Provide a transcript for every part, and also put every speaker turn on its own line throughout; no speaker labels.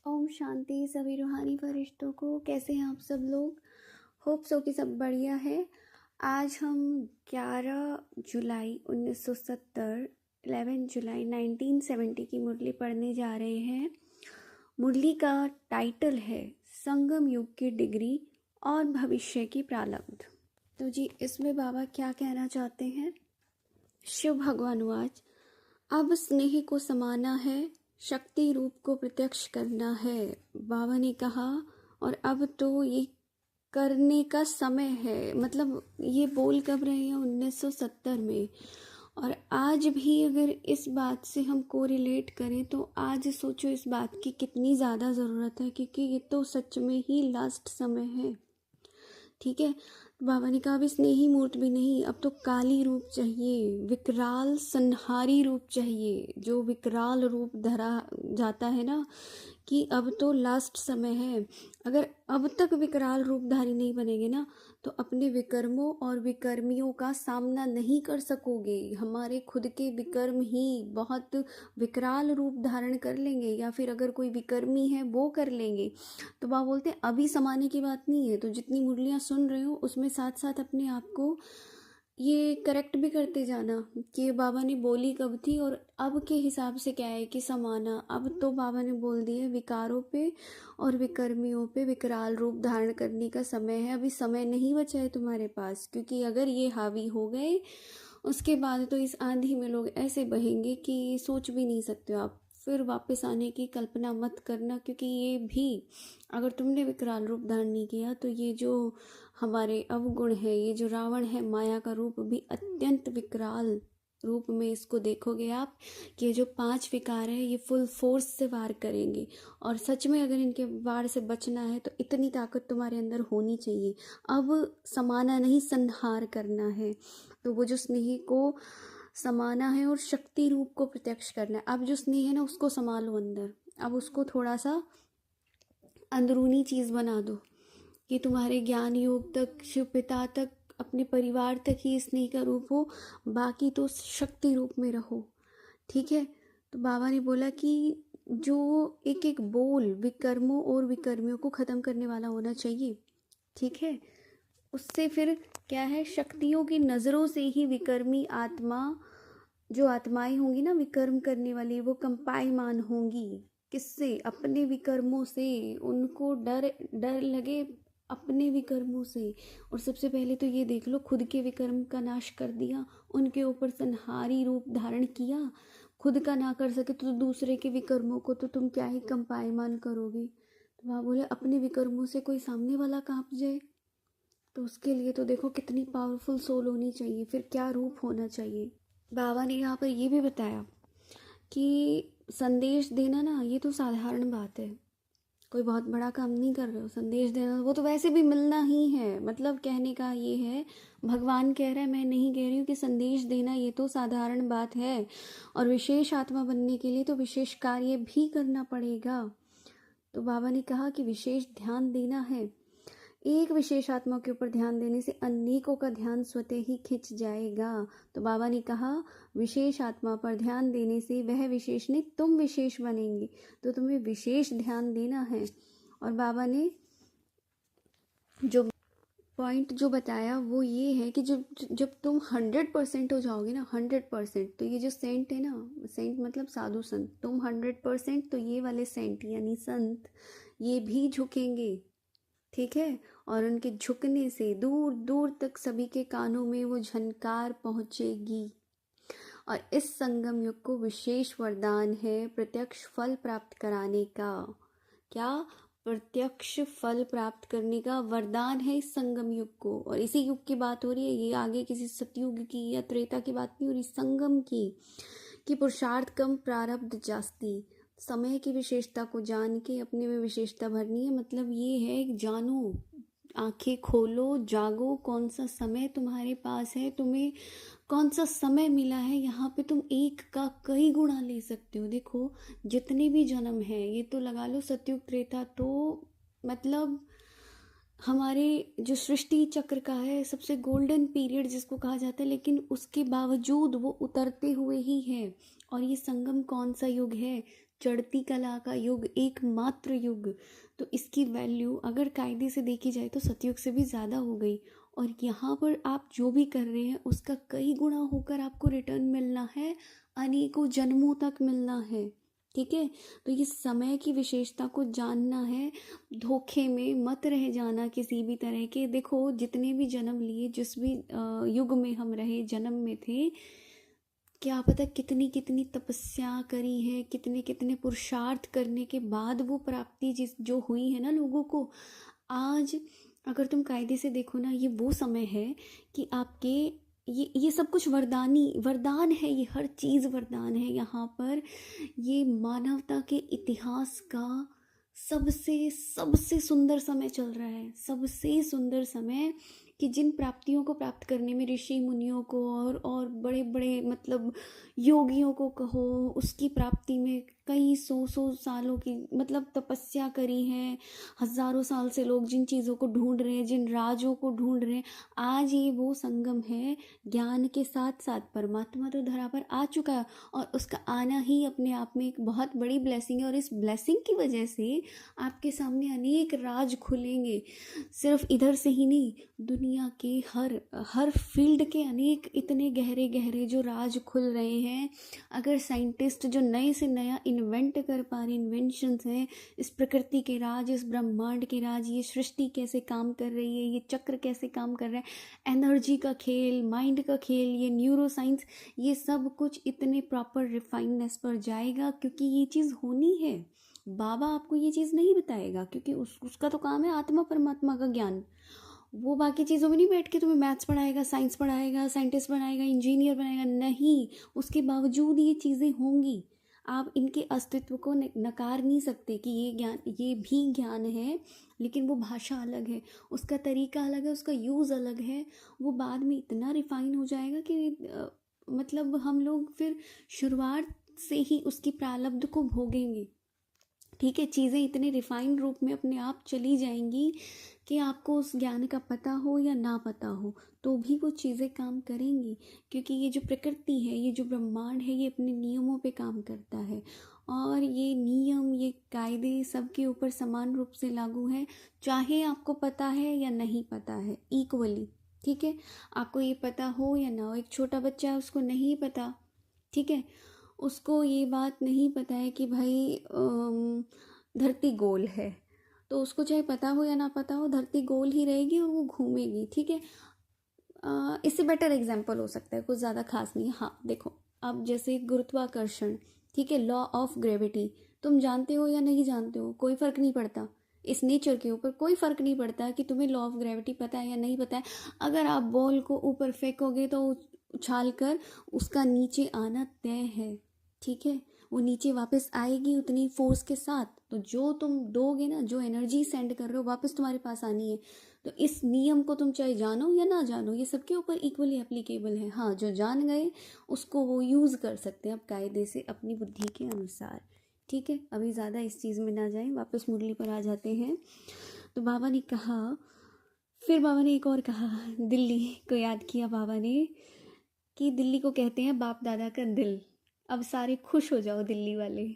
ओम शांति सभी रूहानी फरिश्तों को। कैसे हैं आप सब लोग? होप सो कि सब बढ़िया है। आज हम 11 जुलाई 1970 11 जुलाई 1970 की मुरली पढ़ने जा रहे हैं। मुरली का टाइटल है संगम युग की डिग्री और भविष्य की प्रारब्ध। तो जी इसमें बाबा क्या कहना चाहते हैं? शिव भगवानुवाच, अब स्नेह को समाना है, शक्ति रूप को प्रत्यक्ष करना है। बाबा ने कहा और अब तो ये करने का समय है। मतलब ये बोल कब रहे हैं? 1970 में। और आज भी अगर इस बात से हम कोरिलेट करें तो आज सोचो इस बात की कितनी ज़्यादा ज़रूरत है, क्योंकि ये तो सच में ही लास्ट समय है। ठीक है, बाबा ने कहा अब स्नेही मूर्त भी नहीं, अब तो काली रूप चाहिए, विकराल संहारी रूप चाहिए। जो विकराल रूप धरा जाता है ना, कि अब तो लास्ट समय है। अगर अब तक विकराल रूपधारी नहीं बनेंगे ना, तो अपने विकर्मों और विकर्मियों का सामना नहीं कर सकोगे। हमारे खुद के विकर्म ही बहुत विकराल रूप धारण कर लेंगे, या फिर अगर कोई विकर्मी है वो कर लेंगे। तो बाबा बोलते हैं अभी समाने की बात नहीं है। तो जितनी मुरलियाँ सुन रहे हो उसमें साथ साथ अपने आप को ये करेक्ट भी करते जाना कि बाबा ने बोली कब थी और अब के हिसाब से क्या है कि समाना। अब तो बाबा ने बोल दिए विकारों पे और विकर्मियों पे विकराल रूप धारण करने का समय है। अभी समय नहीं बचा है तुम्हारे पास, क्योंकि अगर ये हावी हो गए उसके बाद तो इस आंधी में लोग ऐसे बहेंगे कि सोच भी नहीं सकते हो आप। फिर वापस आने की कल्पना मत करना, क्योंकि ये भी अगर तुमने विकराल रूप धारण नहीं किया तो ये जो हमारे अवगुण है, ये जो रावण है, माया का रूप भी अत्यंत विकराल रूप में इसको देखोगे आप कि ये जो 5 विकार है ये फुल फोर्स से वार करेंगे। और सच में अगर इनके वार से बचना है तो इतनी ताकत तुम्हारे अंदर होनी चाहिए। अब समाना नहीं, संहार करना है। तो वो जो स्नेह को समाना है और शक्ति रूप को प्रत्यक्ष करना है। अब जो स्नेह है ना उसको संभालो अंदर। अब उसको थोड़ा सा अंदरूनी चीज़ बना दो कि तुम्हारे ज्ञान योग तक, शिव पिता तक, अपने परिवार तक ही स्नेह का रूप हो, बाकी तो शक्ति रूप में रहो। ठीक है। तो बाबा ने बोला कि जो एक एक बोल विकर्मों और विकर्मियों को ख़त्म करने वाला होना चाहिए। ठीक है। उससे फिर क्या है, शक्तियों की नज़रों से ही विकर्मी आत्मा, जो आत्माएं होंगी ना विकर्म करने वाली, वो कंपायमान होंगी। किससे? अपने विकर्मों से। उनको डर डर लगे अपने विकर्मों से। और सबसे पहले तो ये देख लो, खुद के विकर्म का नाश कर दिया, उनके ऊपर संहारी रूप धारण किया। खुद का ना कर सके तो दूसरे के विकर्मों को तो तुम क्या ही कंपायमान करोगे। तो वहाँ बोले अपने विकर्मों से कोई सामने वाला कांप जाए, तो उसके लिए तो देखो कितनी पावरफुल सोल होनी चाहिए, फिर क्या रूप होना चाहिए। बाबा ने यहाँ पर ये भी बताया कि संदेश देना ना ये तो साधारण बात है, कोई बहुत बड़ा काम नहीं कर रहे हो। संदेश देना वो तो वैसे भी मिलना ही है। मतलब कहने का ये है, भगवान कह रहा है, मैं नहीं कह रही हूँ कि संदेश देना ये तो साधारण बात है, और विशेष आत्मा बनने के लिए तो विशेष कार्य भी करना पड़ेगा। तो बाबा ने कहा कि विशेष ध्यान देना है। एक विशेष आत्मा के ऊपर ध्यान देने से अनेकों का ध्यान स्वतः ही खिंच जाएगा। तो बाबा ने कहा विशेष आत्मा पर ध्यान देने से वह विशेष नहीं, तुम विशेष बनेंगे। तो तुम्हें विशेष ध्यान देना है। और बाबा ने जो पॉइंट जो बताया वो ये है कि जब जब तुम 100% हो जाओगे ना, 100%, तो ये जो सेंट है ना, सेंट मतलब साधु संत, तुम 100%, तो ये वाले सेंट यानी संत ये भी झुकेंगे। ठीक है। और उनके झुकने से दूर दूर तक सभी के कानों में वो झनकार पहुंचेगी। और इस संगम युग को विशेष वरदान है प्रत्यक्ष फल प्राप्त कराने का। क्या? प्रत्यक्ष फल प्राप्त करने का वरदान है इस संगम युग को। और इसी युग की बात हो रही है, ये आगे किसी सतयुग की या त्रेता की बात नहीं हो रही, संगम की। कि पुरुषार्थ कम प्रारब्ध जास्ती। समय की विशेषता को जान के अपने में विशेषता भरनी है। मतलब ये है कि जानो, आंखें खोलो, जागो, कौन सा समय तुम्हारे पास है, तुम्हें कौन सा समय मिला है। यहाँ पे तुम एक का कई गुणा ले सकते हो। देखो जितने भी जन्म है, ये तो लगा लो सतयुग त्रेता, तो मतलब हमारे जो सृष्टि चक्र का है सबसे गोल्डन पीरियड जिसको कहा जाता है, लेकिन उसके बावजूद वो उतरते हुए ही है। और ये संगम कौन सा युग है? चढ़ती कला का युग, एकमात्र युग। तो इसकी वैल्यू अगर कायदे से देखी जाए तो सतयुग से भी ज़्यादा हो गई। और यहाँ पर आप जो भी कर रहे हैं उसका कई गुना होकर आपको रिटर्न मिलना है, अनेकों जन्मों तक मिलना है। ठीक है, तो ये समय की विशेषता को जानना है, धोखे में मत रह जाना किसी भी तरह के। देखो जितने भी जन्म लिए, जिस भी युग में हम रहे, जन्म में थे, क्या पता कितनी कितनी तपस्या करी है, कितने कितने पुरुषार्थ करने के बाद वो प्राप्ति जिस जो हुई है ना लोगों को। आज अगर तुम कायदे से देखो ना, ये वो समय है कि आपके ये सब कुछ वरदान है, ये हर चीज़ वरदान है यहाँ पर। ये मानवता के इतिहास का सबसे सबसे सुंदर समय चल रहा है, सबसे सुंदर समय, कि जिन प्राप्तियों को प्राप्त करने में ऋषि मुनियों को और बड़े बड़े मतलब योगियों को कहो, उसकी प्राप्ति में कई सौ सालों की मतलब तपस्या करी है। हजारों साल से लोग जिन चीज़ों को ढूंढ रहे हैं, जिन राजों को ढूंढ रहे हैं, आज ये वो संगम है। ज्ञान के साथ साथ परमात्मा तो धरा पर आ चुका है, और उसका आना ही अपने आप में एक बहुत बड़ी ब्लेसिंग है। और इस ब्लेसिंग की वजह से आपके सामने अनेक राज खुलेंगे, सिर्फ इधर से ही नहीं, दुनिया के हर फील्ड के अनेक इतने गहरे गहरे जो राज खुल रहे हैं। अगर साइंटिस्ट जो नए से नया इन्वेंट कर पा रहे, इन्वेंशंस हैं, इस प्रकृति के राज, इस ब्रह्मांड के राज, ये सृष्टि कैसे काम कर रही है, ये चक्र कैसे काम कर रहा है, एनर्जी का खेल, माइंड का खेल, ये न्यूरो साइंस, ये सब कुछ इतने प्रॉपर रिफाइननेस पर जाएगा, क्योंकि ये चीज़ होनी है। बाबा आपको ये चीज़ नहीं बताएगा, क्योंकि उसका तो काम है आत्मा परमात्मा का ज्ञान। वो बाकी चीज़ों में नहीं बैठ के तुम्हें मैथ्स पढ़ाएगा, साइंस पढ़ाएगा, साइंटिस्ट बनाएगा, इंजीनियर बनाएगा, नहीं। उसके बावजूद ये चीज़ें होंगी, आप इनके अस्तित्व को नकार नहीं सकते कि ये ज्ञान, ये भी ज्ञान है, लेकिन वो भाषा अलग है, उसका तरीका अलग है, उसका यूज़ अलग है। वो बाद में इतना रिफाइन हो जाएगा कि मतलब हम लोग फिर शुरुआत से ही उसकी प्रारब्ध को भोगेंगे। ठीक है, चीज़ें इतने रिफाइंड रूप में अपने आप चली जाएंगी कि आपको उस ज्ञान का पता हो या ना पता हो तो भी वो चीज़ें काम करेंगी, क्योंकि ये जो प्रकृति है, ये जो ब्रह्मांड है, ये अपने नियमों पे काम करता है। और ये नियम, ये कायदे सबके ऊपर समान रूप से लागू है, चाहे आपको पता है या नहीं पता है, इक्वली। ठीक है, आपको ये पता हो या ना हो। एक छोटा बच्चा है, उसको नहीं पता, ठीक है, उसको ये बात नहीं पता है कि भाई धरती गोल है, तो उसको चाहे पता हो या ना पता हो, धरती गोल ही रहेगी और वो घूमेगी। ठीक है, इससे बेटर एग्जाम्पल हो सकता है, कुछ ज़्यादा खास नहीं है। हाँ देखो, अब जैसे गुरुत्वाकर्षण, ठीक है, लॉ ऑफ ग्रेविटी, तुम जानते हो या नहीं जानते हो, कोई फ़र्क नहीं पड़ता। इस नेचर के ऊपर कोई फ़र्क नहीं पड़ता कि तुम्हें लॉ ऑफ ग्रेविटी पता है या नहीं पता है। अगर आप बॉल को ऊपर फेंकोगे तो उछाल कर उसका नीचे आना तय है। ठीक है, वो नीचे वापस आएगी उतनी फोर्स के साथ। तो जो तुम दोगे ना, जो एनर्जी सेंड कर रहे हो, वापस तुम्हारे पास आनी है। तो इस नियम को तुम चाहे जानो या ना जानो, ये सबके ऊपर इक्वली एप्लीकेबल है। हाँ, जो जान गए उसको वो यूज़ कर सकते हैं अब कायदे से अपनी बुद्धि के अनुसार। ठीक है, अभी ज़्यादा इस चीज़ में ना जाएं, वापस मुरली पर आ जाते हैं। तो बाबा ने कहा, फिर बाबा ने एक और कहा, दिल्ली को याद किया बाबा ने, कि दिल्ली को कहते हैं बाप दादा का दिल। अब सारे खुश हो जाओ दिल्ली वाले।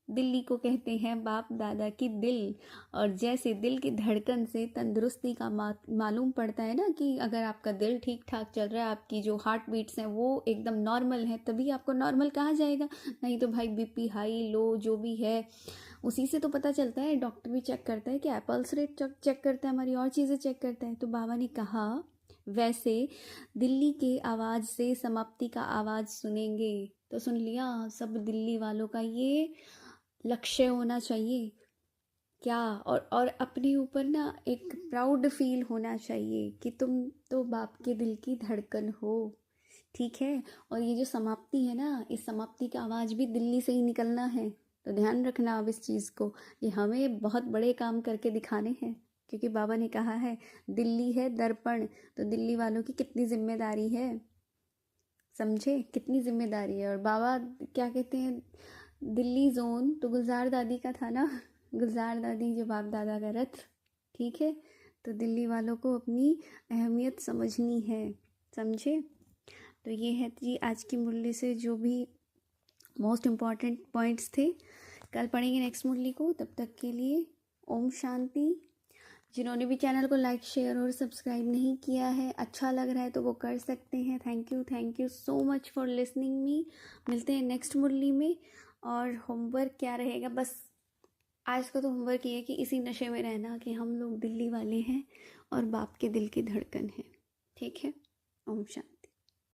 दिल्ली को कहते हैं बाप दादा की दिल। और जैसे दिल की धड़कन से तंदुरुस्ती का मालूम पड़ता है ना, कि अगर आपका दिल ठीक ठाक चल रहा है, आपकी जो हार्ट बीट्स हैं वो एकदम नॉर्मल है, तभी आपको नॉर्मल कहा जाएगा। नहीं तो भाई बीपी हाई लो जो भी है, उसी से तो पता चलता है। डॉक्टर भी चेक करता है, कि पल्स रेट चेक करता है, हमारी और चीज़ें चेक करता है। तो बाबा ने कहा, वैसे दिल्ली के आवाज़ से समाप्ति का आवाज़ सुनेंगे। तो सुन लिया, सब दिल्ली वालों का ये लक्ष्य होना चाहिए क्या। और अपने ऊपर ना एक प्राउड फील होना चाहिए कि तुम तो बाप के दिल की धड़कन हो। ठीक है, और ये जो समाप्ति है ना, इस समाप्ति का आवाज़ भी दिल्ली से ही निकलना है। तो ध्यान रखना अब इस चीज़ को, ये हमें बहुत बड़े काम करके दिखाने हैं, क्योंकि बाबा ने कहा है दिल्ली है दर्पण। तो दिल्ली वालों की कितनी जिम्मेदारी है, समझे, कितनी जिम्मेदारी है। और बाबा क्या कहते हैं, दिल्ली जोन तो गुलजार दादी का था ना, गुलजार दादी जो बाप दादा का रथ। ठीक है, तो दिल्ली वालों को अपनी अहमियत समझनी है, समझे। तो ये है जी आज की मुरली से जो भी मोस्ट इम्पॉर्टेंट पॉइंट्स थे। कल पढ़ेंगे नेक्स्ट मुरली को। तब तक के लिए ओम शांति। जिन्होंने भी चैनल को लाइक शेयर और सब्सक्राइब नहीं किया है, अच्छा लग रहा है तो वो कर सकते हैं। Thank you so much for listening me. मिलते हैं नेक्स्ट मुरली में। और होमवर्क क्या रहेगा, बस आज का तो होमवर्क ये है कि इसी नशे में रहना कि हम लोग दिल्ली वाले हैं और बाप के दिल की धड़कन है। ठीक है। ओम शांति।